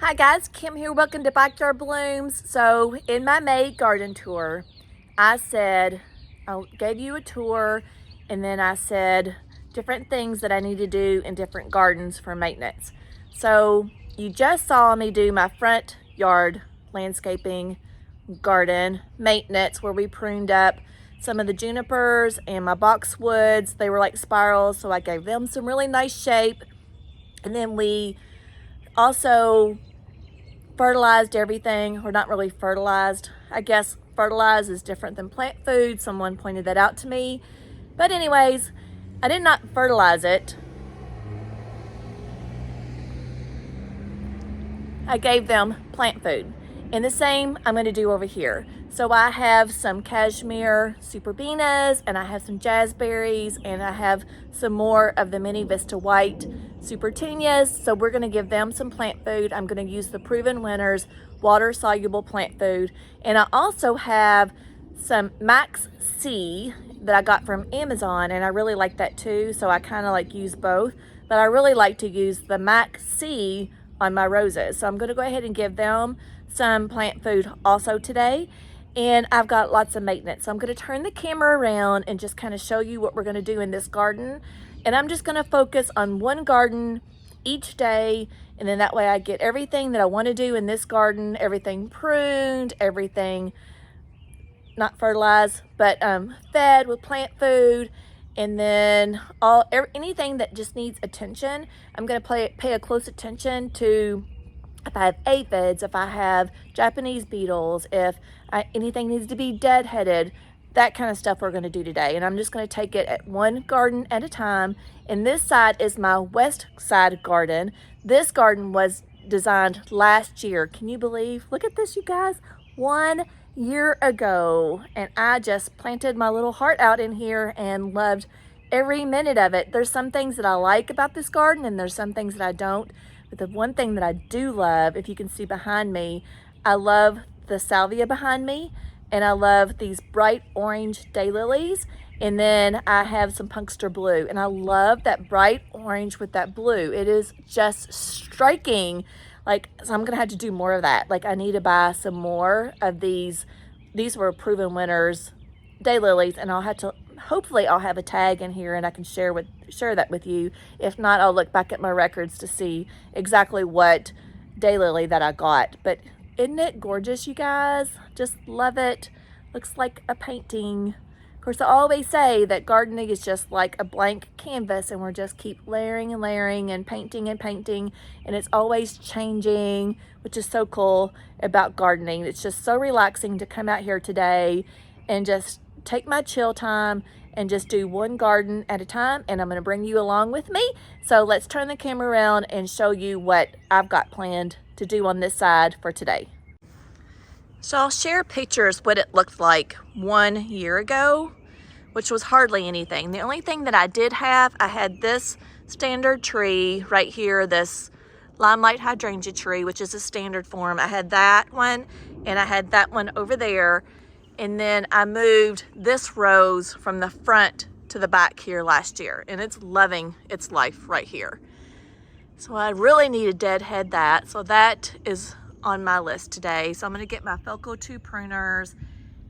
Hi guys, Kim here. Welcome to Backyard Blooms. So in my May garden tour, I said, I gave you a tour and then I said different things that I need to do in different gardens for maintenance. So you just saw me do my front yard landscaping garden maintenance where we pruned up some of the junipers and my boxwoods. They were like spirals, so I gave them some really nice shape. And then we also fertilized everything, or not really fertilized. I guess fertilize is different than plant food. Someone pointed that out to me. But anyways, I did not fertilize it. I gave them plant food. And the same I'm going to do over here. So I have some cashmere superbenas, and I have some jazzberries, and I have some more of the mini Vista White supertunias. So we're going to give them some plant food. I'm going to use the Proven Winners water soluble plant food. And I also have some MaxSea that I got from Amazon, and I really like that too. So I kind of like use both, but I really like to use the MaxSea on my roses. So I'm going to go ahead and give them some plant food also today. And I've got lots of maintenance. So I'm going to turn the camera around and just kind of show you what we're going to do in this garden. And I'm just going to focus on one garden each day. And then that way I get everything that I want to do in this garden, everything pruned, everything not fertilized, but fed with plant food. And then anything that just needs attention, I'm going to pay a close attention to. If I have aphids, if I have Japanese beetles, if anything needs to be deadheaded, that kind of stuff we're going to do today. And I'm just going to take it at one garden at a time. And this side is my Westside garden. This garden was designed last year. Can you believe? Look at this, you guys. 1 year ago. And I just planted my little heart out in here and loved every minute of it. There's some things that I like about this garden, and there's some things that I don't. But the one thing that I do love, if you can see behind me, I love the salvia behind me, and I love these bright orange daylilies. And then I have some pungster blue, and I love that bright orange with that blue. It is just striking. So I'm gonna have to do more of that. I need to buy some more of these. These were Proven Winners daylilies, and I'll have to, hopefully I'll have a tag in here and I can share that with you. If not, I'll look back at my records to see exactly what daylily that I got. But isn't it gorgeous, you guys? Just love it. Looks like a painting. Of course, I always say that gardening is just like a blank canvas, and we're just keep layering and layering and painting, and it's always changing, which is so cool about gardening. It's just so relaxing to come out here today and just take my chill time and just do one garden at a time. And I'm going to bring you along with me. So let's turn the camera around and show you what I've got planned to do on this side for today. So I'll share pictures what it looked like 1 year ago, which was hardly anything. The only thing that I did have, I had this standard tree right here, this limelight hydrangea tree, which is a standard form. I had that one, and I had that one over there. And then I moved this rose from the front to the back here last year, and it's loving its life right here. So I really need to deadhead that. So that is on my list today. So I'm going to get my Felco 2 pruners,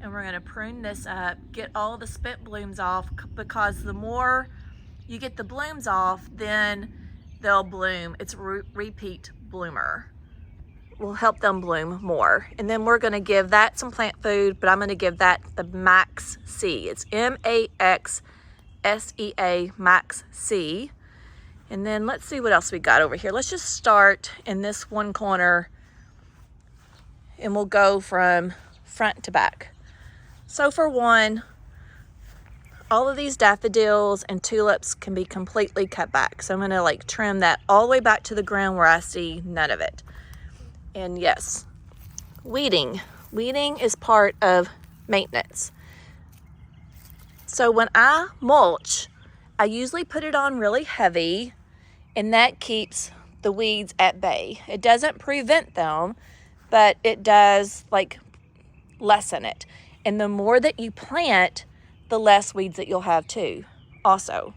and we're going to prune this up, get all the spent blooms off, because the more you get the blooms off, then they'll bloom. It's a repeat bloomer. Will help them bloom more. And then we're going to give that some plant food, but I'm going to give that the MaxSea. It's MaxSea, MaxSea. And then let's see what else we got over here. Let's just start in this one corner, and we'll go from front to back. So for one, all of these daffodils and tulips can be completely cut back. So I'm going to trim that all the way back to the ground where I see none of it. And yes, weeding. Weeding is part of maintenance. So when I mulch, I usually put it on really heavy, and that keeps the weeds at bay. It doesn't prevent them, but it does lessen it. And the more that you plant, the less weeds that you'll have too, also.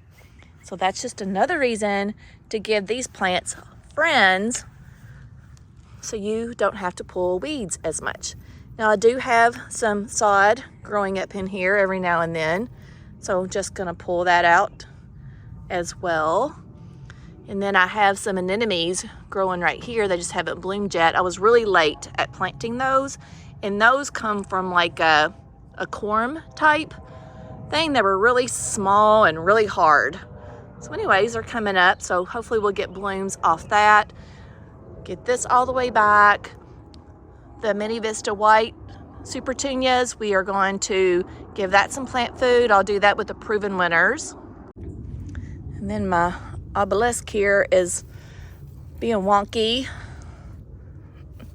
So that's just another reason to give these plants friends so you don't have to pull weeds as much. Now I do have some sod growing up in here every now and then, so I'm just gonna pull that out as well. And then I have some anemones growing right here. They just haven't bloomed yet. I was really late at planting those, and those come from like a corm type thing that were really small and really hard. So anyways, they're coming up, so hopefully we'll get blooms off that. Get this all the way back. The Mini Vista White Super Tunias, we are going to give that some plant food. I'll do that with the Proven Winners. And then my obelisk here is being wonky.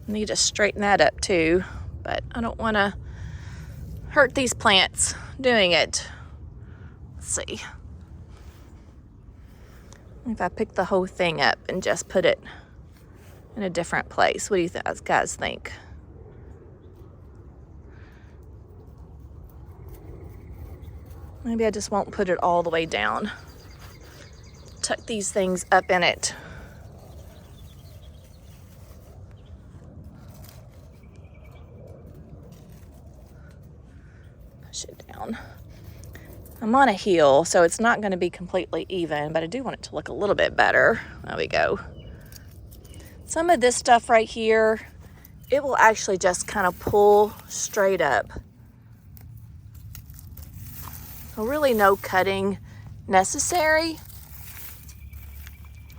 Need to straighten that up too, but I don't want to hurt these plants doing it. Let's see if I pick the whole thing up and just put it in a different place. What do you guys think? Maybe I just won't put it all the way down. Tuck these things up in it. Push it down. I'm on a hill, so it's not going to be completely even, but I do want it to look a little bit better. There we go. Some of this stuff right here, it will actually just kind of pull straight up. So really no cutting necessary.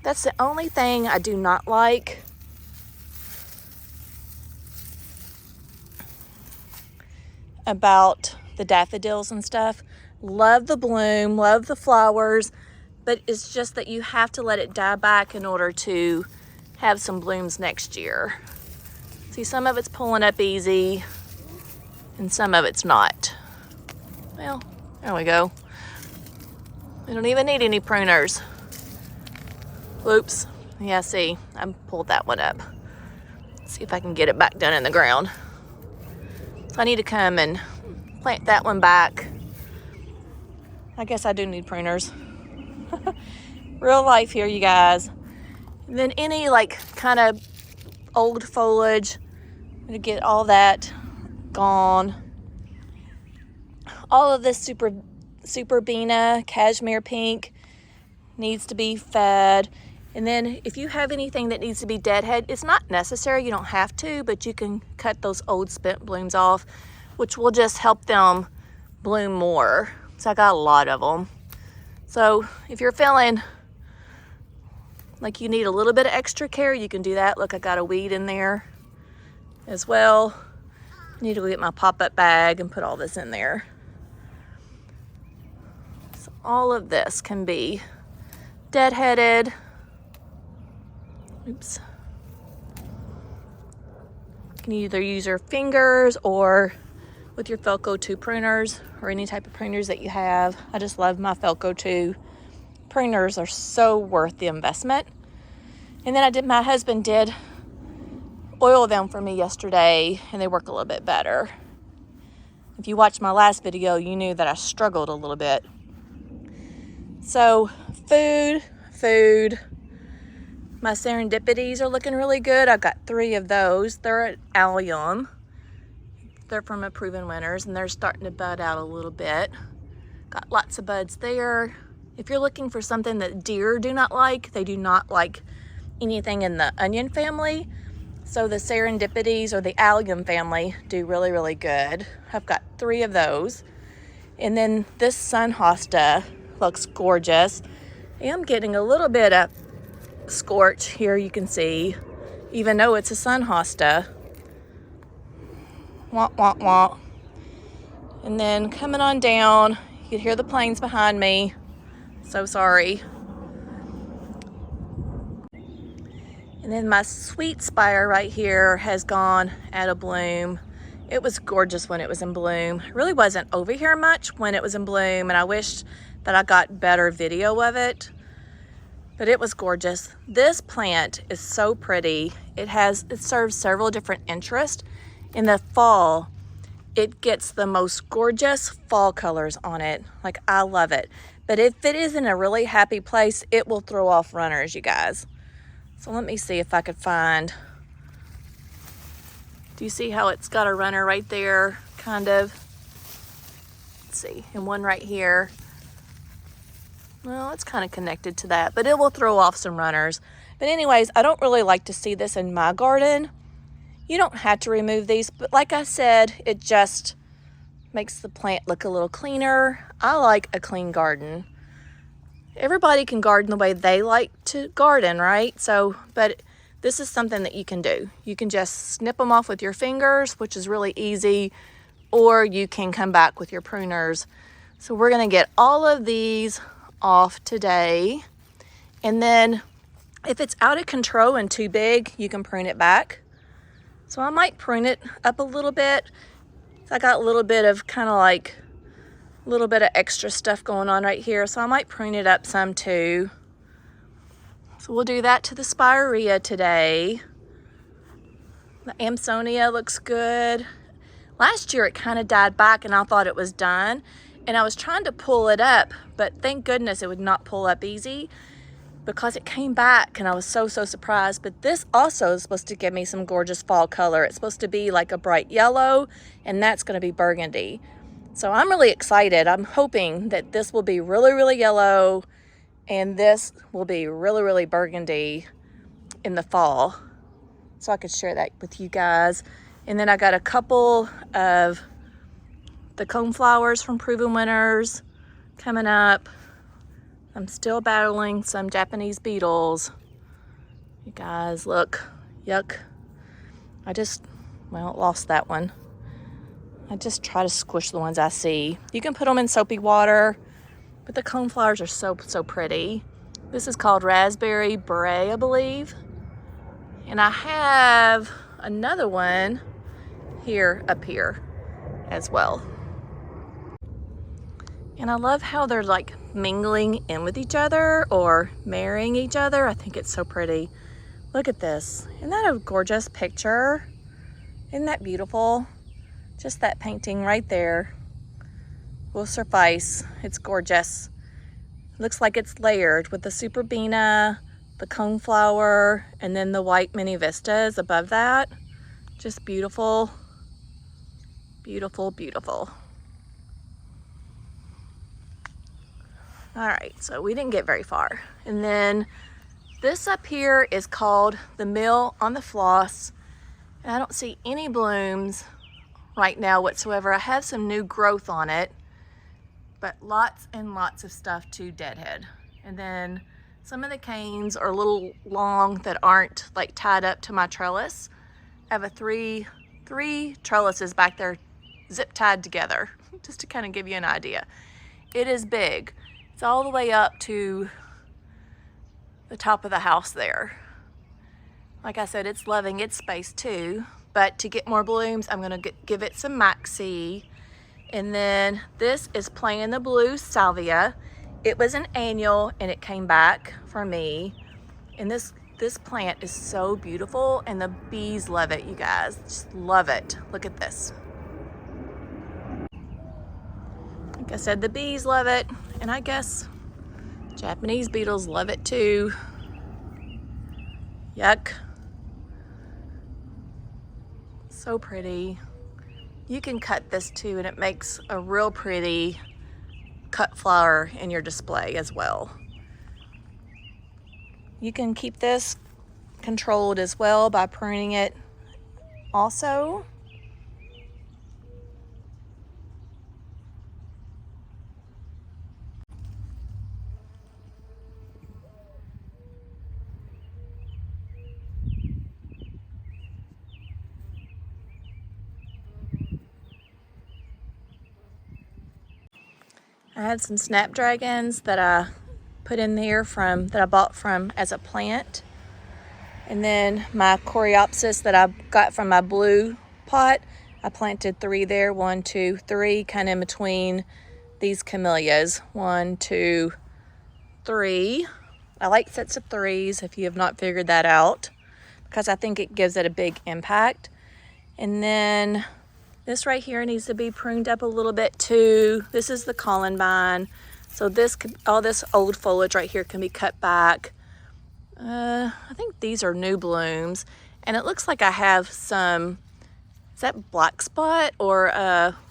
That's the only thing I do not like about the daffodils and stuff. Love the bloom, love the flowers, but it's just that you have to let it die back in order to have some blooms next year. See, some of it's pulling up easy and some of it's not. Well, there we go. We don't even need any pruners. Whoops. Yeah, see, I pulled that one up. Let's see if I can get it back down in the ground. So I need to come and plant that one back. I guess I do need pruners. Real life here, you guys. And then any like kind of old foliage, I'm gonna get all that gone. All of this super Bina cashmere pink needs to be fed. And then if you have anything that needs to be deadhead, it's not necessary, you don't have to, but you can cut those old spent blooms off, which will just help them bloom more. So I got a lot of them. So if you're feeling like you need a little bit of extra care, you can do that. Look, I got a weed in there as well. I need to go get my pop-up bag and put all this in there. So all of this can be deadheaded. Oops. You can either use your fingers or with your Felco 2 pruners or any type of pruners that you have. I just love my Felco 2 pruners. Are so worth the investment. And then my husband did oil them for me yesterday, and they work a little bit better. If you watched my last video, you knew that I struggled a little bit. So food. My serendipities are looking really good. I've got 3 of those. They're at allium. They're from a Proven Winners, and they're starting to bud out a little bit. Got lots of buds there. If you're looking for something that deer do not like, they do not like anything in the onion family. So the serendipities or the allium family do really, really good. I've got 3 of those. And then this sun hosta looks gorgeous. I am getting a little bit of scorch here, you can see, even though it's a sun hosta. Wah, wah, wah. And then coming on down, you can hear the planes behind me. So sorry. And then my sweet spire right here has gone out of bloom. It was gorgeous when it was in bloom. It really wasn't over here much when it was in bloom, and I wish that I got better video of it, but it was gorgeous. This plant is so pretty. It serves several different interests. In the fall, it gets the most gorgeous fall colors on it. Like, I love it. But if it is in a really happy place, it will throw off runners, you guys. So let me see if I could find Do you see how it's got a runner right there, kind of? Let's see, and one right here. Well, it's kind of connected to that, but it will throw off some runners. But anyways, I don't really like to see this in my garden. You don't have to remove these, but like I said, it just makes the plant look a little cleaner. I like a clean garden. Everybody can garden the way they like to garden, right? So, but this is something that you can do. You can just snip them off with your fingers, which is really easy, or you can come back with your pruners. So we're gonna get all of these off today. And then if it's out of control and too big, you can prune it back. So I might prune it up a little bit. I got a little bit of kind of like a little bit of extra stuff going on right here. So I might prune it up some too. So we'll do that to the spirea today. The Amsonia looks good. Last year it kind of died back and I thought it was done. And I was trying to pull it up, but thank goodness it would not pull up easy because it came back and I was so surprised. But this also is supposed to give me some gorgeous fall color. It's supposed to be like a bright yellow, and that's going to be burgundy. So I'm really excited. I'm hoping that this will be really yellow and this will be really burgundy in the fall. So I could share that with you guys. And then I got a couple of the coneflowers from Proven Winners coming up. I'm still battling some Japanese beetles. You guys, look, yuck. Well, lost that one. I just try to squish the ones I see. You can put them in soapy water, but the coneflowers are so pretty. This is called Raspberry Beret, I believe. And I have another one up here as well. And I love how they're like mingling in with each other or marrying each other. I think it's so pretty. Look at this. Isn't that a gorgeous picture? Isn't that beautiful? Just that painting right there will suffice. It's gorgeous. Looks like it's layered with the Superbena, the coneflower, and then the white mini vistas above that. Just beautiful, beautiful. All right, so we didn't get very far. And then this up here is called the Mill on the Floss. And I don't see any blooms right now whatsoever. I have some new growth on it, but lots and lots of stuff to deadhead. And then some of the canes are a little long that aren't like tied up to my trellis. I have three trellises back there zip tied together, just to kind of give you an idea. It is big. It's all the way up to the top of the house there. Like I said, it's loving its space too, but to get more blooms, I'm gonna give it some MaxSea. And then this is Playing the Blue Salvia. It was an annual and it came back for me. And this plant is so beautiful and the bees love it, you guys. Just love it. Look at this. Like I said, the bees love it, and I guess Japanese beetles love it too. Yuck. So pretty. You can cut this too, and it makes a real pretty cut flower in your display as well. You can keep this controlled as well by pruning it also. I had some snapdragons that I put in there that I bought from as a plant. And then my coreopsis that I got from my blue pot, I planted 3 there, 1, 2, 3, kind of in between these camellias. 1, 2, 3. I like sets of 3s if you have not figured that out, because I think it gives it a big impact. And then this right here needs to be pruned up a little bit too. This is the columbine. So all this old foliage right here can be cut back. I think these are new blooms. And it looks like I have some Is that black spot or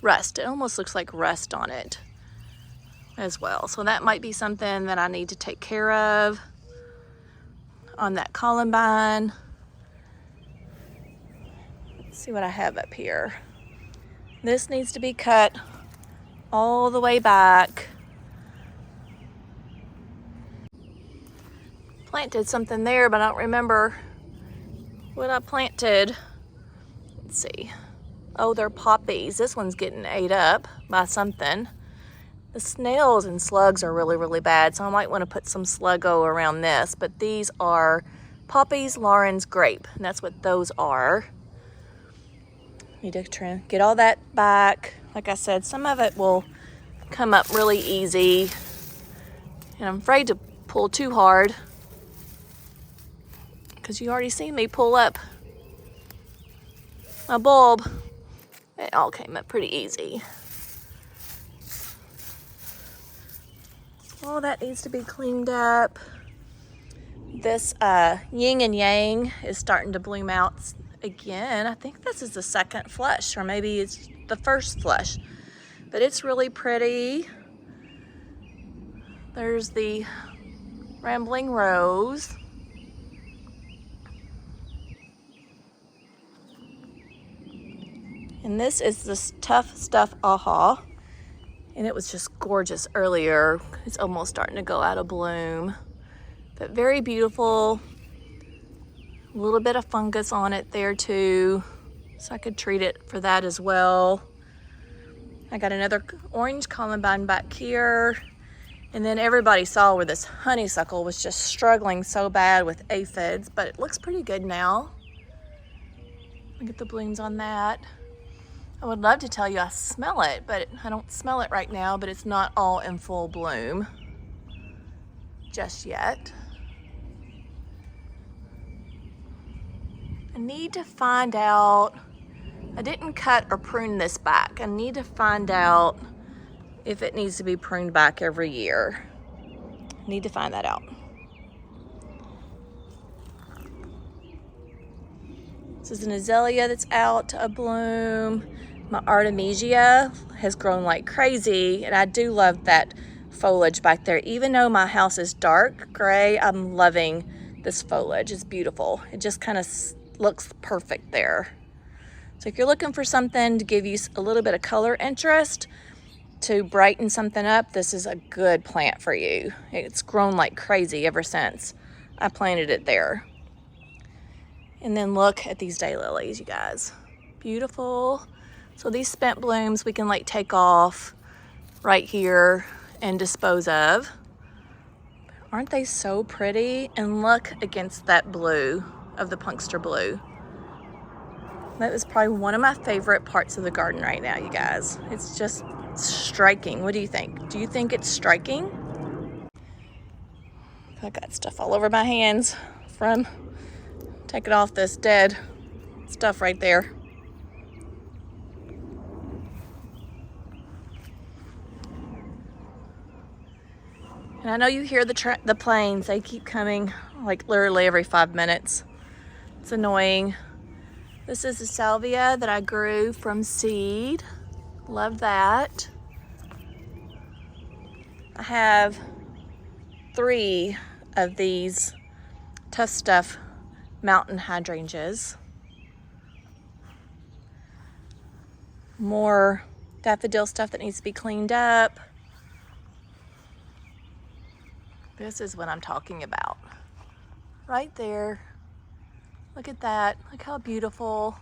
rust? It almost looks like rust on it as well. So that might be something that I need to take care of on that columbine. Let's see what I have up here. This needs to be cut all the way back. Planted something there, but I don't remember what I planted. Let's see. Oh, they're poppies. This one's getting ate up by something. The snails and slugs are really, really bad, so I might want to put some sluggo around this, but these are poppies, Lauren's grape, and that's what those are. Need to try and get all that back. Like I said, some of it will come up really easy, and I'm afraid to pull too hard because you already seen me pull up my bulb. It all came up pretty easy. All that needs to be cleaned up. This yin and yang is starting to bloom out again. I think this is the second flush, or maybe it's the first flush, but it's really pretty. There's the rambling rose. And this is this tough stuff aha. And it was just gorgeous earlier. It's almost starting to go out of bloom, but very beautiful. A little bit of fungus on it there too, so I could treat it for that as well. I got another orange columbine back here. And then everybody saw where this honeysuckle was just struggling so bad with aphids, but it looks pretty good now. Look at the blooms on that. I would love to tell you I smell it, but I don't smell it right now, but it's not all in full bloom just yet. I need to find out, I didn't cut or prune this back. I need to find out if it needs to be pruned back every year. I need to find that out. This is an azalea that's out of bloom. My artemisia has grown like crazy, and I do love that foliage back there. Even though my house is dark gray, I'm loving this foliage. It's beautiful. It just kind of looks perfect there. So if you're looking for something to give you a little bit of color interest, to brighten something up, this is a good plant for you. It's grown like crazy ever since I planted it there. And then look at these daylilies, you guys. Beautiful. So these spent blooms we can like take off right here and dispose of. Aren't they so pretty? And look against that blue of the pungster blue. That is probably one of my favorite parts of the garden right now, you guys. It's just striking. What do you think? Do you think it's striking? I got stuff all over my hands from taking off this dead stuff right there. And I know you hear the planes. They keep coming like literally every 5 minutes. It's annoying. This is a salvia that I grew from seed. Love that. I have 3 of these Tough Stuff mountain hydrangeas. More daffodil stuff that needs to be cleaned up. This is what I'm talking about. Right there. Look at that. Look how beautiful.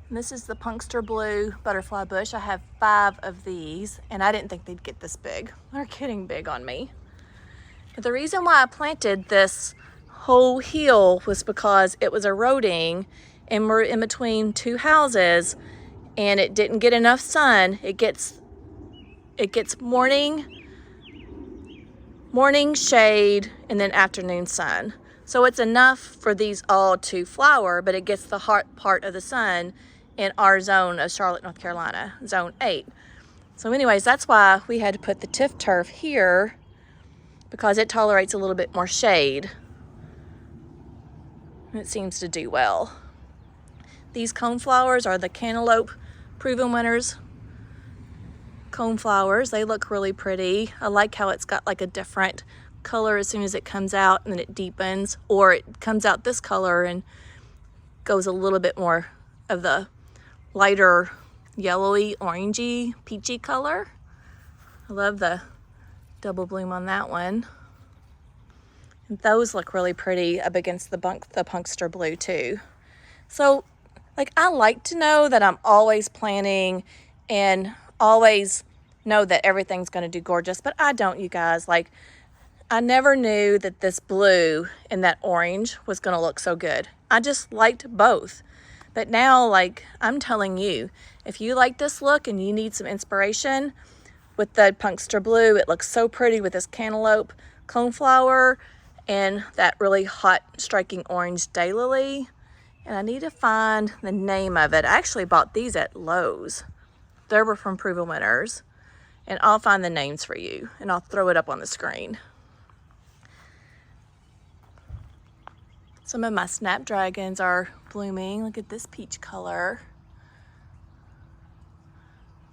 And this is the pungster blue butterfly bush. I have 5 of these, and I didn't think they'd get this big. They're getting big on me. But the reason why I planted this whole hill was because it was eroding, and we're in between 2 houses, and it didn't get enough sun. It gets morning shade and then afternoon sun. So it's enough for these all to flower, but it gets the hot part of the sun in our zone of Charlotte, North Carolina, zone 8. So anyways, that's why we had to put the tiff turf here, because it tolerates a little bit more shade. And it seems to do well. These cone flowers are the cantaloupe proven winners cone flowers. They look really pretty. I like how it's got like a different color as soon as it comes out, and then it deepens, or it comes out this color and goes a little bit more of the lighter yellowy, orangey, peachy color. I love the double bloom on that one. And those look really pretty up against the pungster blue too. So like, I like to know that I'm always planning and always know that everything's going to do gorgeous, but I don't, you guys. Like, I never knew that this blue and that orange was going to look so good. I just liked both. But now, like, I'm telling you, if you like this look and you need some inspiration with the pungster blue, it looks so pretty with this cantaloupe coneflower and that really hot striking orange daylily. And I need to find the name of it. I actually bought these at Lowe's. They were from Proven Winners. And I'll find the names for you and I'll throw it up on the screen. Some of my snapdragons are blooming. Look at this peach color.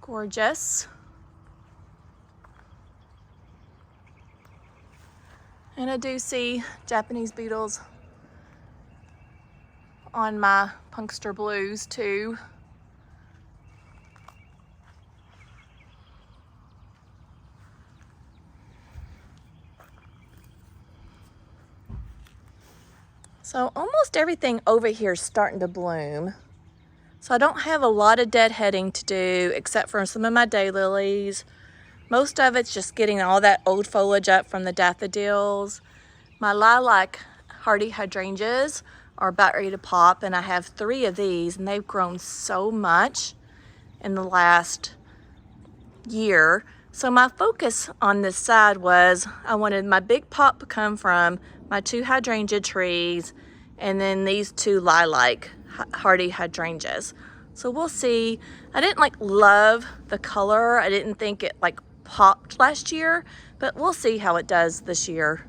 Gorgeous. And I do see Japanese beetles on my pungster blues too. So almost everything over here is starting to bloom. So I don't have a lot of deadheading to do except for some of my daylilies. Most of it's just getting all that old foliage up from the daffodils. My lilac hardy hydrangeas are about ready to pop, and I have 3 of these, and they've grown so much in the last year. So my focus on this side was I wanted my big pop to come from my 2 hydrangea trees and then these 2 lilac hardy hydrangeas. So we'll see. I didn't like love the color. I didn't think it like popped last year, but we'll see how it does this year.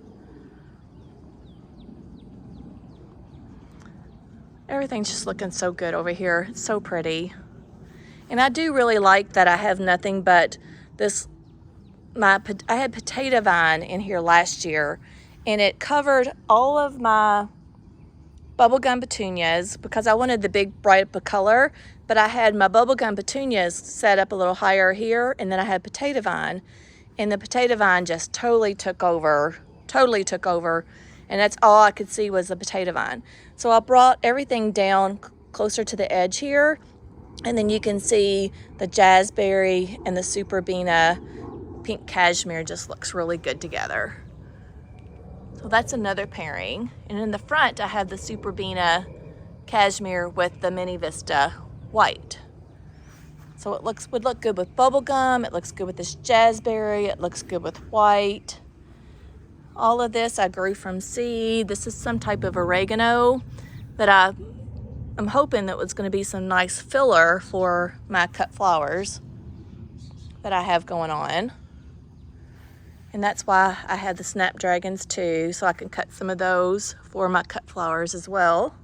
Everything's just looking so good over here. It's so pretty. And I do really like that I have nothing but this, I had potato vine in here last year, and it covered all of my bubblegum petunias because I wanted the big bright color, but I had my bubblegum petunias set up a little higher here, and then I had potato vine, and the potato vine just totally took over, and that's all I could see was the potato vine. So I brought everything down closer to the edge here, and then you can see the jazzberry and the superbena pink cashmere just looks really good together. So that's another pairing. And in the front, I have the superbena cashmere with the mini vista white. So it would look good with bubblegum. It looks good with this jazzberry. It looks good with white. All of this I grew from seed. This is some type of oregano that I'm hoping that was going to be some nice filler for my cut flowers that I have going on. And that's why I had the snapdragons too, so I can cut some of those for my cut flowers as well.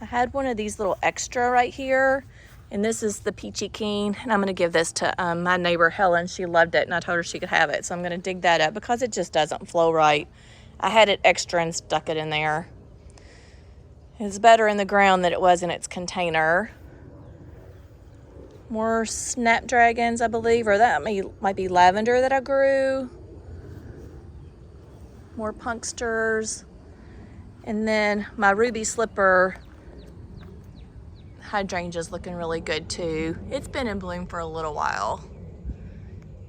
I had one of these little extra right here, and this is the peachy keen, and I'm going to give this to my neighbor Helen. She loved it, and I told her she could have it, so I'm going to dig that up because it just doesn't flow right. I had it extra and stuck it in there. It's better in the ground than it was in its container. More snapdragons, I believe, or that might be lavender that I grew. More pungsters. And then my ruby slipper hydrangea's looking really good too. It's been in bloom for a little while,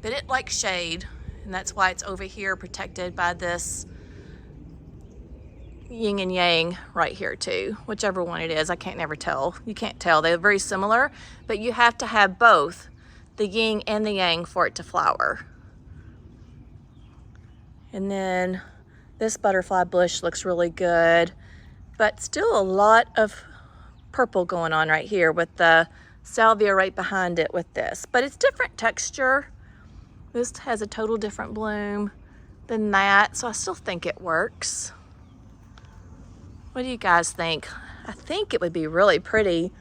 but it likes shade, and that's why it's over here protected by this yin and yang right here too, whichever one it is. I can't never tell. You can't tell. They're very similar, but you have to have both the yin and the yang for it to flower. And then this butterfly bush looks really good, but still a lot of purple going on right here with the salvia right behind it with this, but it's different texture. This has a total different bloom than that, so I still think it works. What do you guys think? I think it would be really pretty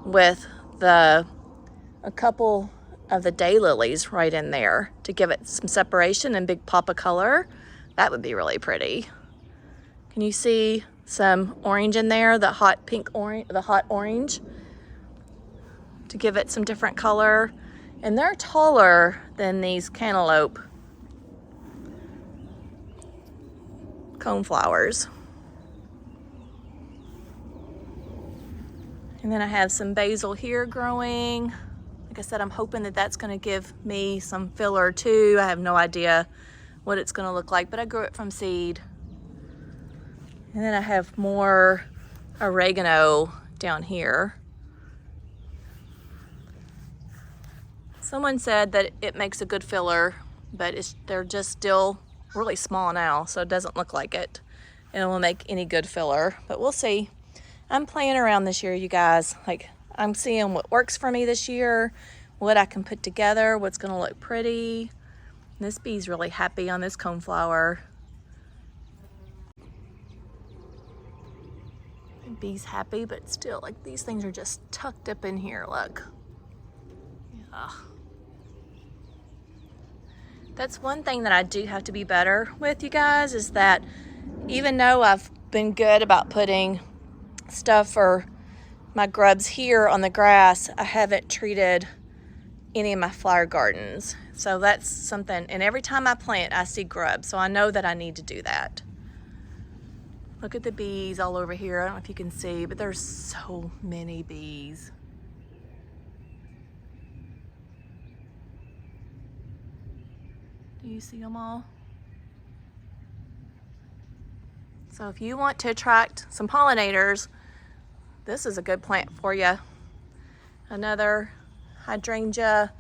with a couple of the daylilies right in there to give it some separation and big pop of color. That would be really pretty. Can you see some orange in there, the hot pink orange, the hot orange, to give it some different color? And they're taller than these cantaloupe coneflowers. And then I have some basil here growing. Like I said, I'm hoping that that's gonna give me some filler too. I have no idea what it's gonna look like, but I grew it from seed. And then I have more oregano down here. Someone said that it makes a good filler, but they're just still really small now, so it doesn't look like it. And it will make any good filler, but we'll see. I'm playing around this year, you guys. Like, I'm seeing what works for me this year, what I can put together, what's gonna look pretty. And this bee's really happy on this coneflower. The bee's happy, but still, like, these things are just tucked up in here, look. Yeah. That's one thing that I do have to be better with, you guys, is that even though I've been good about putting stuff for my grubs here on the grass, I haven't treated any of my flower gardens. So that's something, and every time I plant, I see grubs, so I know that I need to do that. Look at the bees all over here. I don't know if you can see, but there's so many bees. Do you see them all? So if you want to attract some pollinators, this is a good plant for you. Another hydrangea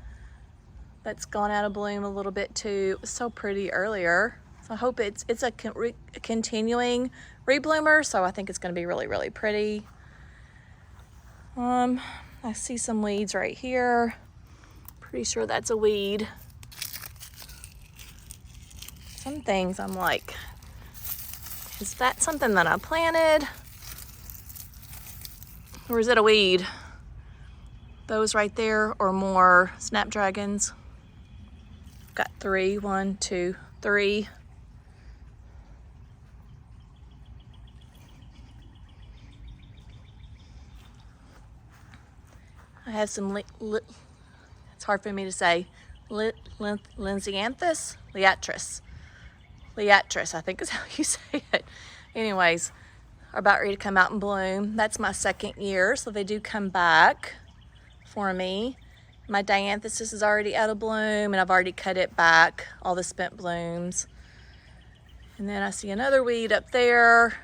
that's gone out of bloom a little bit too. It was so pretty earlier. So I hope it's a continuing rebloomer, so I think it's gonna be really, really pretty. I see some weeds right here. Pretty sure that's a weed. Some things I'm like, is that something that I planted? Or is it a weed? Those right there are more snapdragons. Got 3, 1, 2, 3. I have some, it's hard for me to say, Linzianthus? Liatris, I think is how you say it. Anyways, are about ready to come out and bloom. That's my second year, so they do come back for me. My dianthesis is already out of bloom, and I've already cut it back, all the spent blooms. And then I see another weed up there,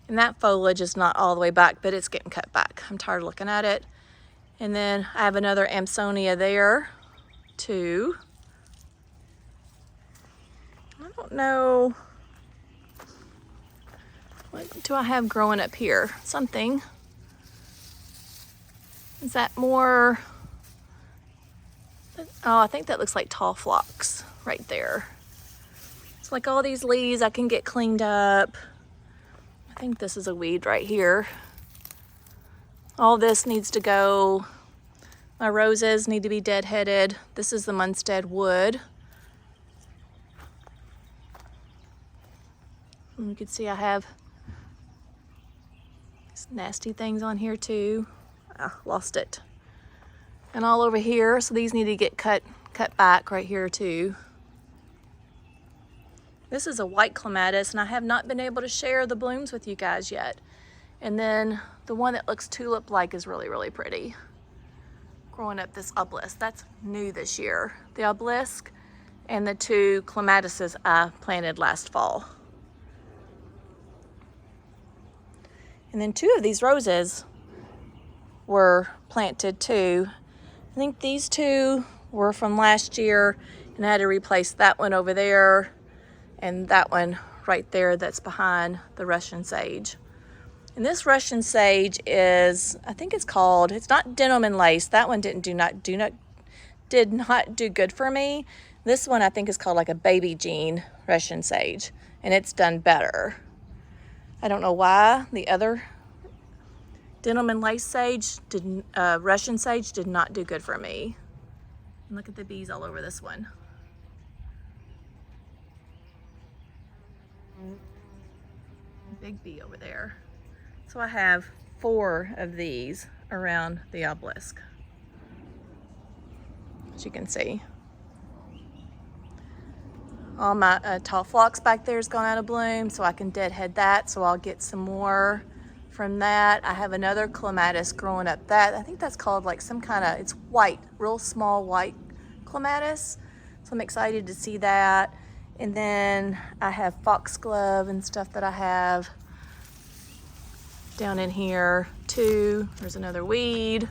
and that foliage is not all the way back, but it's getting cut back. I'm tired of looking at it. And then I have another Amsonia there, too. I don't know, what do I have growing up here? Something. Is that more, oh, I think that looks like tall phlox right there. It's like all these leaves I can get cleaned up. I think this is a weed right here. All this needs to go. My roses need to be deadheaded. This is the Munstead wood. And you can see I have these nasty things on here too. Ah, lost it. And all over here, so these need to get cut back right here too. This is a white clematis, and I have not been able to share the blooms with you guys yet. And then the one that looks tulip-like is really, really pretty. Growing up this obelisk, that's new this year. The obelisk and the 2 clematises I planted last fall. And then 2 of these roses were planted too. I think these 2 were from last year, and I had to replace that one over there and that one right there that's behind the Russian sage. And this Russian sage is, I think it's called, it's not denim and lace. That one did not do good for me, This one I think is called like a baby gene Russian sage, and it's done better. I don't know why the other denim and lace sage, Russian sage, did not do good for me. And look at the bees all over this one. Big bee over there. So I have 4 of these around the obelisk, as you can see. All my tall phlox back there has gone out of bloom, so I can deadhead that, so I'll get some more from that. I have another clematis growing up that, I think that's called like some kind of, it's white, real small white clematis. So I'm excited to see that. And then I have foxglove and stuff that I have down in here too. There's another weed,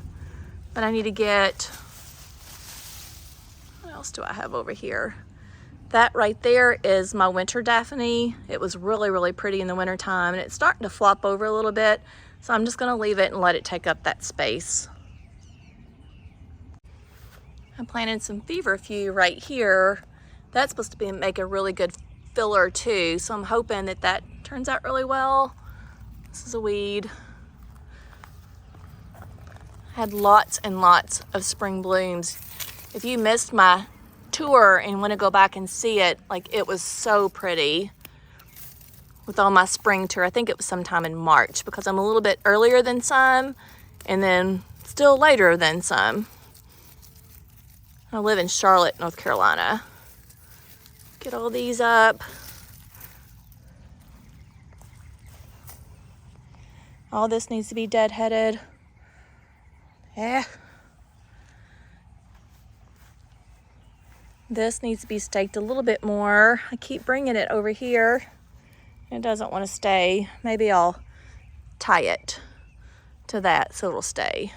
but I need to get, what else do I have over here? That right there is my winter Daphne. It was really, really pretty in the winter time, and it's starting to flop over a little bit. So I'm just gonna leave it and let it take up that space. I'm planting some feverfew right here. That's supposed to make a really good filler too. So I'm hoping that that turns out really well. This is a weed. I had lots and lots of spring blooms. If you missed my tour and want to go back and see it, like, it was so pretty with all my spring tour. I think it was sometime in March, because I'm a little bit earlier than some and then still later than some. I live in Charlotte, North Carolina. Get all these up. All this needs to be deadheaded. Yeah. This needs to be staked a little bit more. I keep bringing it over here. It doesn't want to stay. Maybe I'll tie it to that so it'll stay.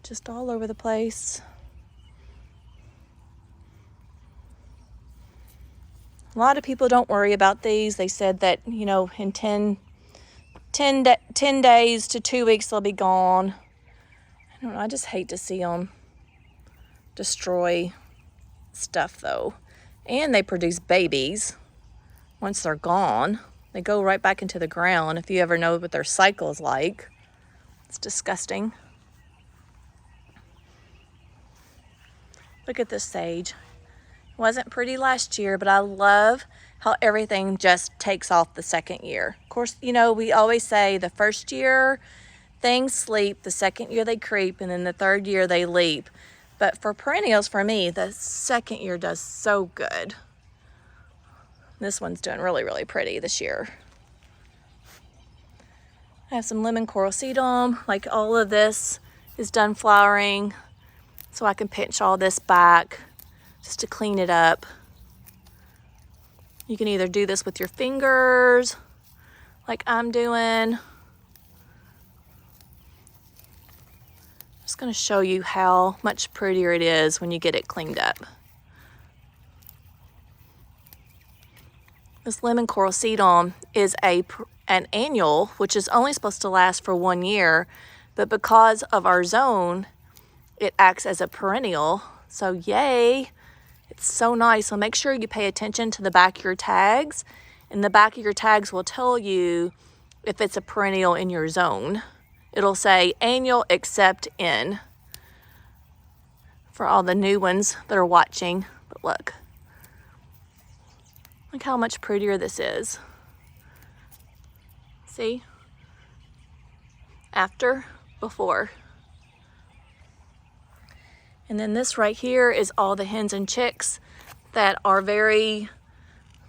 Just all over the place. A lot of people don't worry about these. They said that, you know, in 10 days to 2 weeks they'll be gone. I don't know, I just hate to see them destroy stuff though. And they produce babies once they're gone. They go right back into the ground. If you ever know what their cycle is like, it's disgusting. Look at this sage. Wasn't pretty last year, but I love how everything just takes off the second year. Of course, you know, we always say the first year things sleep, the second year they creep, and then the third year they leap. But for perennials, for me, the second year does so good. This one's doing really, really pretty this year. I have some lemon coral sedum. Like, all of this is done flowering, so I can pinch all this back just to clean it up. You can either do this with your fingers, like I'm doing. Just going to show you how much prettier it is when you get it cleaned up. This lemon coral sedum is an annual, which is only supposed to last for 1 year, but because of our zone, it acts as a perennial. So yay, it's so nice. So make sure you pay attention to the back of your tags, and the back of your tags will tell you if it's a perennial in your zone. It'll say annual except in, for all the new ones that are watching. But look how much prettier this is. See? After, before. And then this right here is all the hens and chicks that are very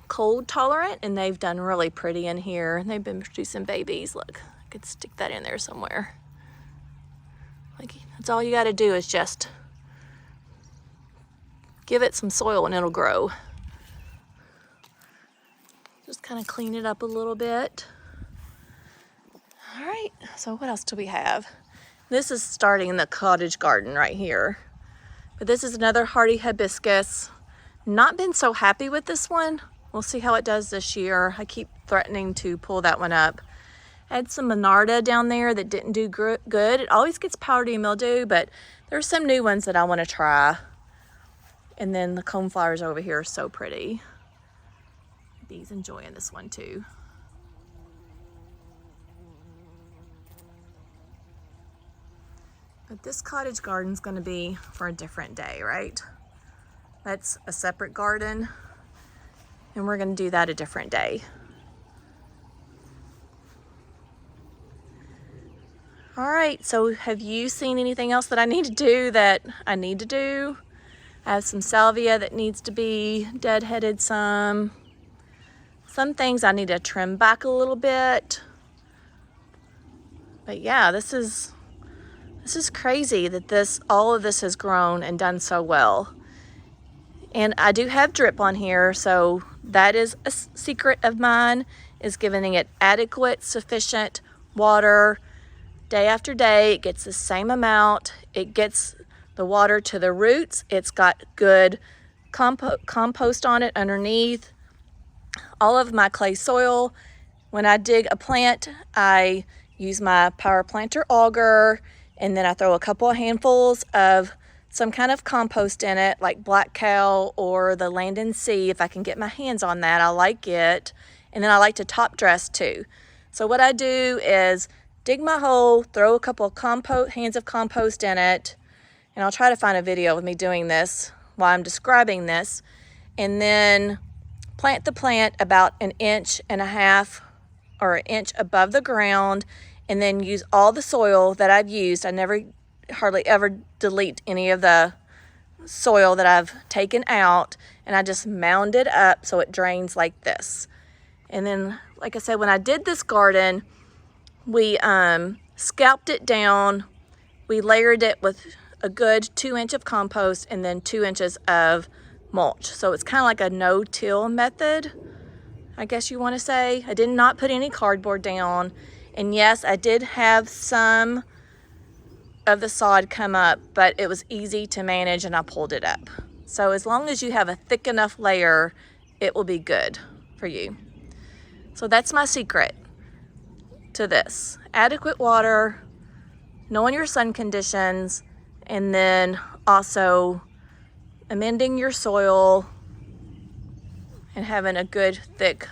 cold tolerant, and they've done really pretty in here. And they've been producing babies. Look. Could stick that in there somewhere. Like, that's all you got to do is just give it some soil and it'll grow. Just kind of clean it up a little bit. All right, so what else do we have? This is starting the cottage garden right here. But this is another hardy hibiscus. Not been so happy with this one. We'll see how it does this year. I keep threatening to pull that one up. I had some Monarda down there that didn't do good. It always gets powdery mildew, but there's some new ones that I want to try. And then the coneflowers over here are so pretty. Bees enjoying this one too. But this cottage garden's gonna be for a different day, right? That's a separate garden, and we're gonna do that a different day. All right, so have you seen anything else that I need to do that I need to do? I have some salvia that needs to be deadheaded some. Some things I need to trim back a little bit. But yeah, this is crazy that all of this has grown and done so well. And I do have drip on here, so that is a secret of mine, is giving it adequate, sufficient water day after day. It gets the same amount. It gets the water to the roots. It's got good compost on it underneath. All of my clay soil, when I dig a plant, I use my power planter auger, and then I throw a couple of handfuls of some kind of compost in it, like black cow or the land and sea. If I can get my hands on that, I like it. And then I like to top dress too. So what I do is dig my hole, throw a couple of hands of compost in it, and I'll try to find a video of me doing this while I'm describing this, and then plant the plant about 1.5 inches or 1 inch above the ground, and then use all the soil that I've used. I hardly ever delete any of the soil that I've taken out, and I just mound it up so it drains like this. And then, like I said, when I did this garden, we scalped it down. We layered it with a good 2 inch of compost and then 2 inches of mulch. So it's kind of like a no-till method, I guess you want to say. I did not put any cardboard down. And yes, I did have some of the sod come up, but it was easy to manage and I pulled it up. So as long as you have a thick enough layer, it will be good for you. So that's my secret to this. Adequate water, knowing your sun conditions, and then also amending your soil and having a good thick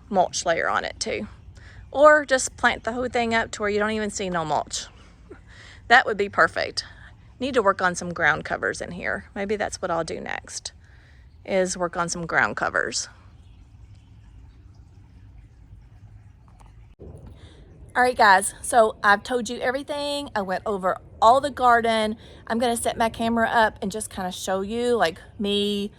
mulch layer on it too. Or just plant the whole thing up to where you don't even see no mulch. That would be perfect. Need to work on some ground covers in here. Maybe that's what I'll do next, is work on some ground covers. All right, guys, so I've told you everything. I went over all the garden. I'm gonna set my camera up and just kind of show you like me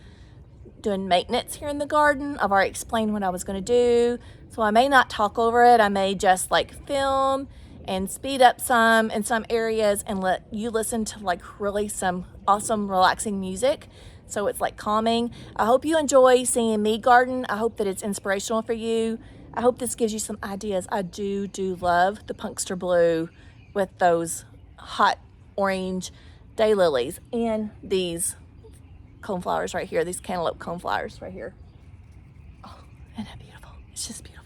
doing maintenance here in the garden. I've already explained what I was gonna do, so I may not talk over it. I may just like film and speed up some in some areas and let you listen to like really some awesome relaxing music, so it's like calming. I hope you enjoy seeing me garden. I hope that it's inspirational for you. I hope this gives you some ideas. I do love the pungster blue with those hot orange daylilies and these coneflowers right here, these cantaloupe coneflowers right here. Oh, isn't that beautiful? It's just beautiful.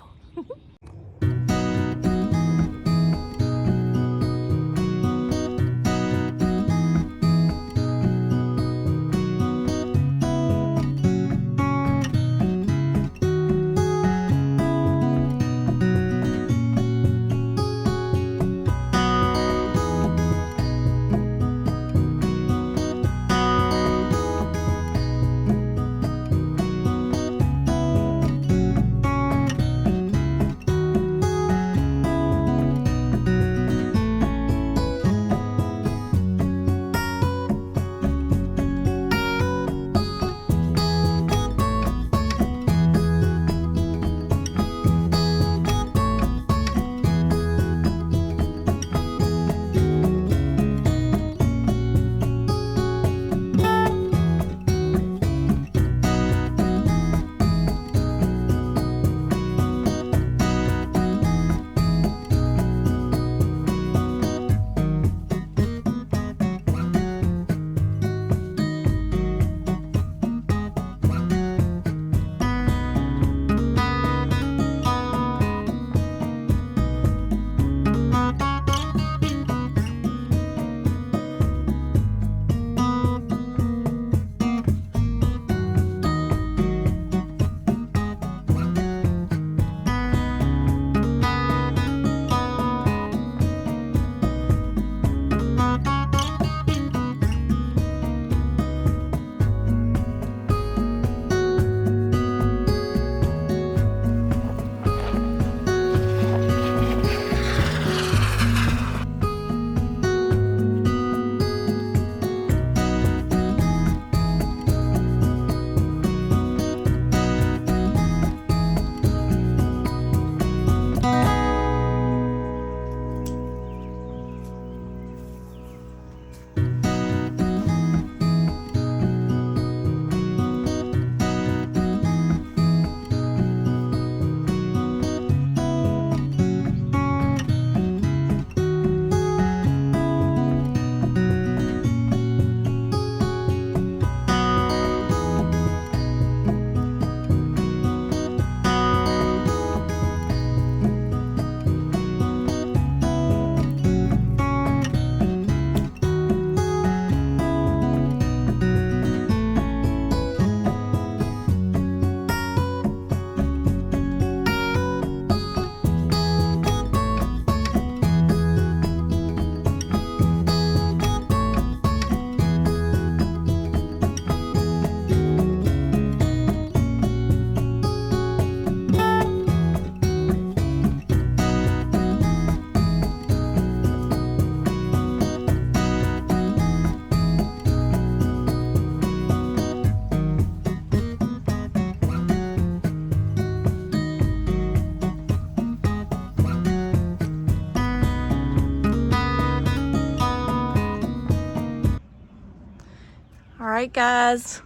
right, guys,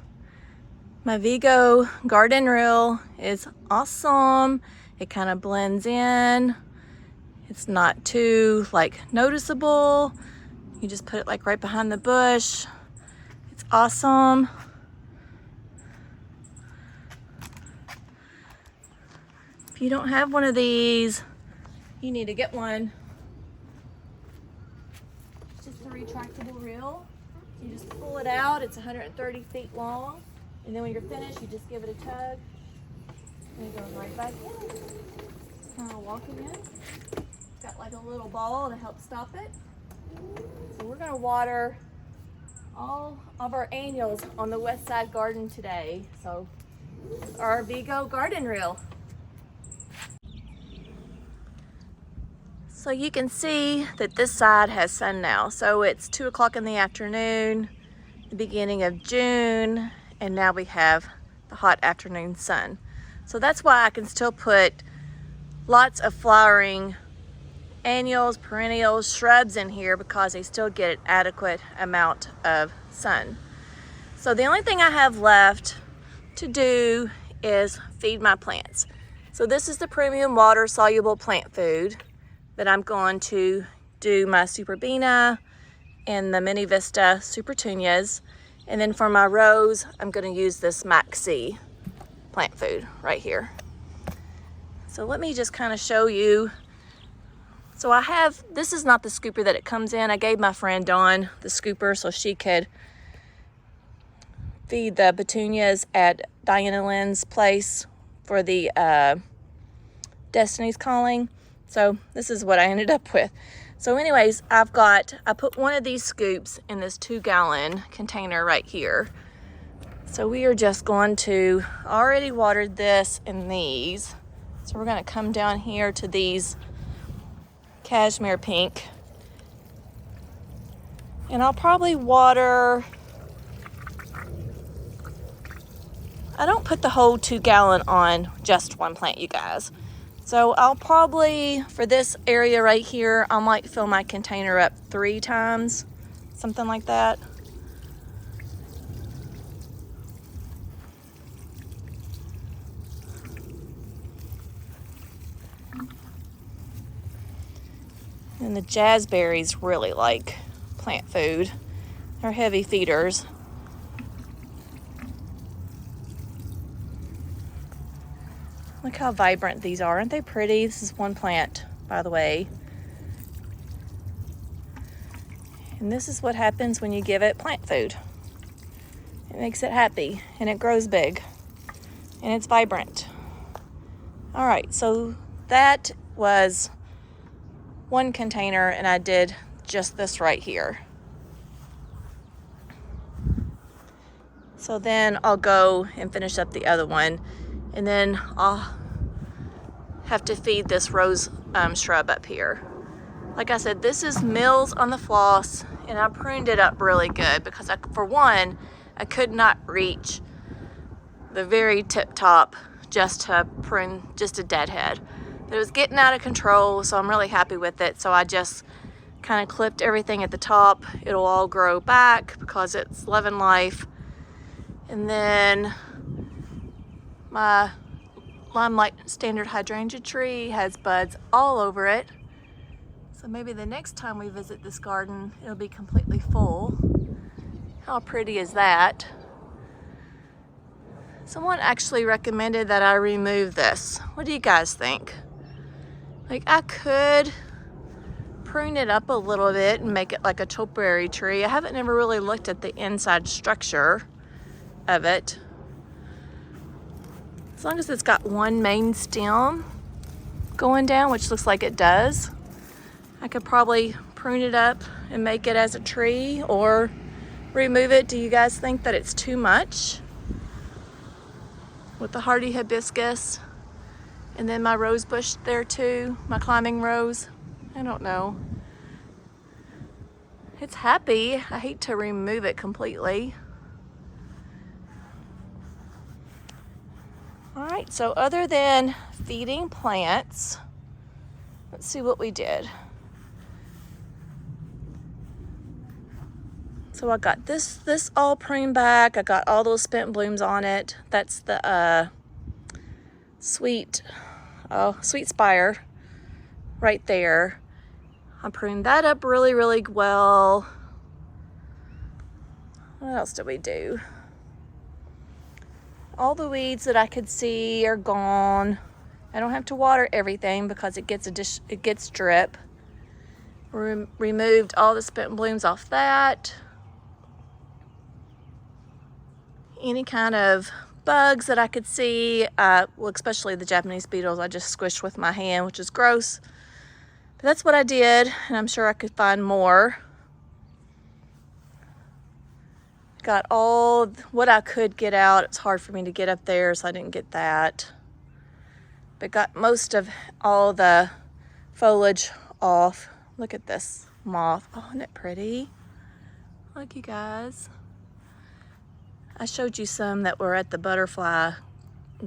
my Vego Garden Reel is awesome. It kind of blends in. It's not too like noticeable. You just put it like right behind the bush. It's awesome. If you don't have one of these, you need to get one. It's just a retractable reel. You just pull it out. It's 130 feet long. And then when you're finished, you just give it a tug. And it goes right back in. Kind of walking in. It's got like a little ball to help stop it. So we're going to water all of our annuals on the Westside garden today. So our Vego Garden Reel. So you can see that this side has sun now. So it's 2 o'clock in the afternoon, the beginning of June, and now we have the hot afternoon sun. So that's why I can still put lots of flowering annuals, perennials, shrubs in here because they still get an adequate amount of sun. So the only thing I have left to do is feed my plants. So this is the premium water soluble plant food that I'm going to do my Superbena and the Mini Vista Supertunias. And then for my rose, I'm going to use this MaxSea plant food right here. So let me just kind of show you. So I have, this is not the scooper that it comes in. I gave my friend Dawn the scooper so she could feed the petunias at Diana Lynn's place for the Destiny's Calling. So this is what I ended up with. So anyways, I put one of these scoops in this 2-gallon container right here. So we are just going to, already watered this and these. So we're gonna come down here to these cashmere pink. And I'll probably water, I don't put the whole 2-gallon on just one plant, you guys. So I'll probably, for this area right here, I might fill my container up 3 times, something like that. And the jazzberries really like plant food. They're heavy feeders. Look how vibrant these are. Aren't they pretty? This is one plant, by the way. And this is what happens when you give it plant food. It makes it happy and it grows big and it's vibrant. All right, so that was one container and I did just this right here. So then I'll go and finish up the other one. And then I'll have to feed this rose shrub up here. Like I said, this is Mills on the Floss, and I pruned it up really good because for one, I could not reach the very tip top just to prune just a deadhead. But it was getting out of control, so I'm really happy with it. So I just kind of clipped everything at the top. It'll all grow back because it's loving life. And then my limelight standard hydrangea tree has buds all over it. So maybe the next time we visit this garden, it'll be completely full. How pretty is that? Someone actually recommended that I remove this. What do you guys think? Like, I could prune it up a little bit and make it like a topiary tree. I haven't never really looked at the inside structure of it. As long as it's got one main stem going down, which looks like it does, I could probably prune it up and make it as a tree or remove it. Do you guys think that it's too much? With the hardy hibiscus and then my rose bush there too, my climbing rose. I don't know. It's happy. I hate to remove it completely. All right, so other than feeding plants, let's see what we did. So I got this all pruned back. I got all those spent blooms on it. That's the sweet spire right there. I pruned that up really, really well. What else did we do? All the weeds that I could see are gone. I don't have to water everything because it gets drip. Removed all the spent blooms off that. Any kind of bugs that I could see, well, especially the Japanese beetles, I just squished with my hand, which is gross. But that's what I did, and I'm sure I could find more. Got all what I could get out. It's hard for me to get up there, so I didn't get that. But got most of all the foliage off. Look at this moth. Oh, isn't it pretty? Look, you guys. I showed you some that were at the butterfly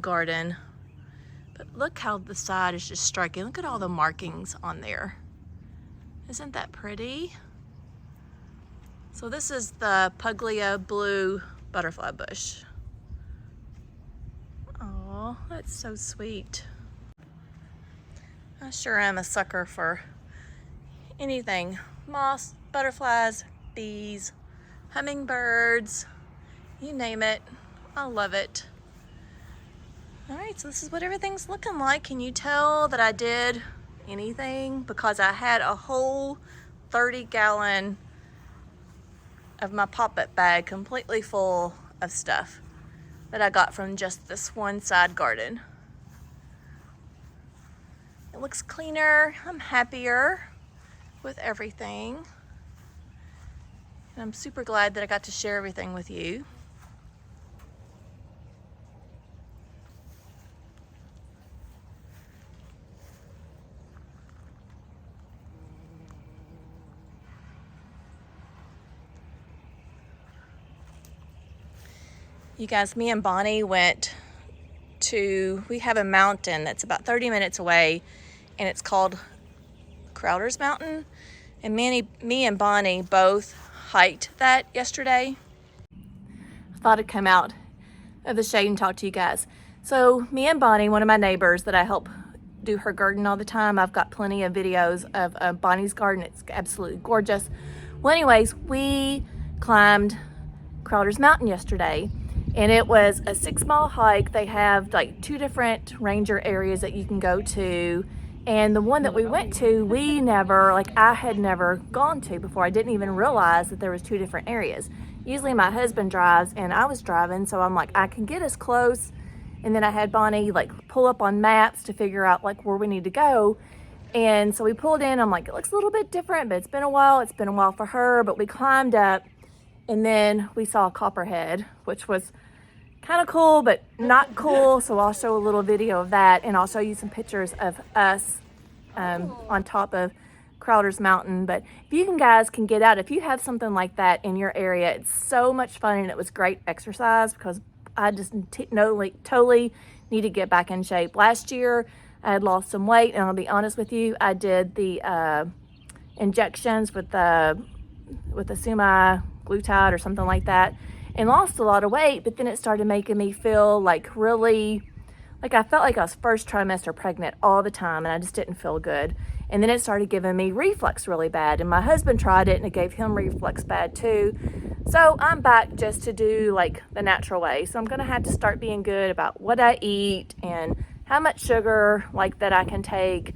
garden. But look how the side is just striking. Look at all the markings on there. Isn't that pretty? So this is the Puglia blue butterfly bush. Oh, that's so sweet. I sure am a sucker for anything. Moths, butterflies, bees, hummingbirds, you name it. I love it. All right, so this is what everything's looking like. Can you tell that I did anything? Because I had a whole 30-gallon of my pop-up bag completely full of stuff that I got from just this one side garden. It looks cleaner. I'm happier with everything. And I'm super glad that I got to share everything with you. You guys, me and Bonnie went to, we have a mountain that's about 30 minutes away, and it's called Crowder's Mountain. And me and Bonnie both hiked that yesterday. I thought I'd come out of the shade and talk to you guys. So me and Bonnie, one of my neighbors that I help do her garden all the time, I've got plenty of videos of Bonnie's garden. It's absolutely gorgeous. Well, anyways, we climbed Crowder's Mountain yesterday. And it was a 6-mile hike. They have like 2 different ranger areas that you can go to. And the one that we went to, I had never gone to before. I didn't even realize that there was 2 different areas. Usually my husband drives and I was driving, so I'm like, I can get us close. And then I had Bonnie like pull up on maps to figure out like where we need to go. And so we pulled in, I'm like, it looks a little bit different, but it's been a while. It's been a while for her, but we climbed up and then we saw a copperhead, which was kind of cool, but not cool. So I'll show a little video of that, and I'll show you some pictures of us on top of Crowder's Mountain. But if you guys can get out, if you have something like that in your area, it's so much fun, and it was great exercise because I just totally need to get back in shape. Last year, I had lost some weight, and I'll be honest with you, I did the injections with the semaglutide or something like that, and lost a lot of weight, but then it started making me feel like really, like I felt like I was first trimester pregnant all the time, and I just didn't feel good. And then it started giving me reflux really bad, and my husband tried it and it gave him reflux bad too. So I'm back just to do like the natural way. So I'm gonna have to start being good about what I eat and how much sugar like that I can take.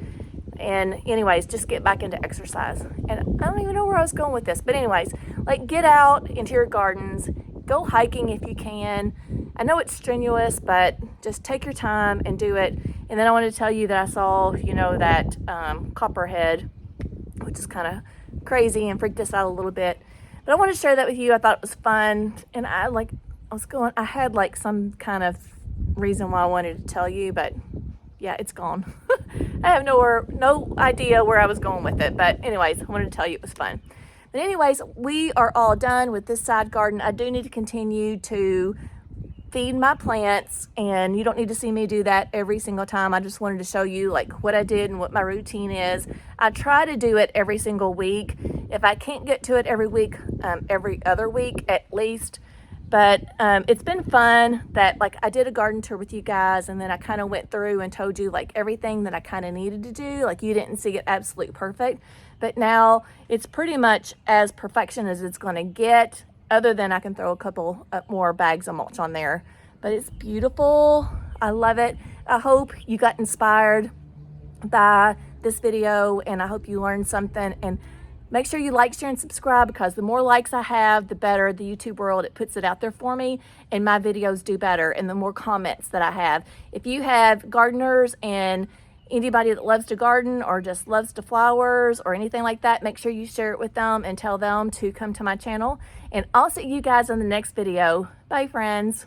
And anyways, just get back into exercise. And I don't even know where I was going with this, but anyways, like get out into your gardens, go hiking if you can. I know it's strenuous, but just take your time and do it. And then I wanted to tell you that I saw, that copperhead, which is kind of crazy and freaked us out a little bit. But I wanted to share that with you. I thought it was fun. And I had like some kind of reason why I wanted to tell you, but yeah, it's gone. I have no idea where I was going with it. But anyways, I wanted to tell you it was fun. But anyways, we are all done with this side garden. I do need to continue to feed my plants, and you don't need to see me do that every single time. I just wanted to show you like what I did and what my routine is. I try to do it every single week, If I can't get to it every week, every other week at least. But it's been fun that like I did a garden tour with you guys, and then I kind of went through and told you like everything that I kind of needed to do. Like you didn't see it absolute perfect, but now it's pretty much as perfection as it's going to get, other than I can throw a couple more bags of mulch on there. But it's beautiful. I love it. I hope you got inspired by this video, and I hope you learned something. And make sure you like, share, and subscribe, because the more likes I have, the better the YouTube world, it puts it out there for me, and my videos do better, and the more comments that I have. If you have gardeners and anybody that loves to garden or just loves to flowers or anything like that, make sure you share it with them and tell them to come to my channel. And I'll see you guys in the next video. Bye, friends.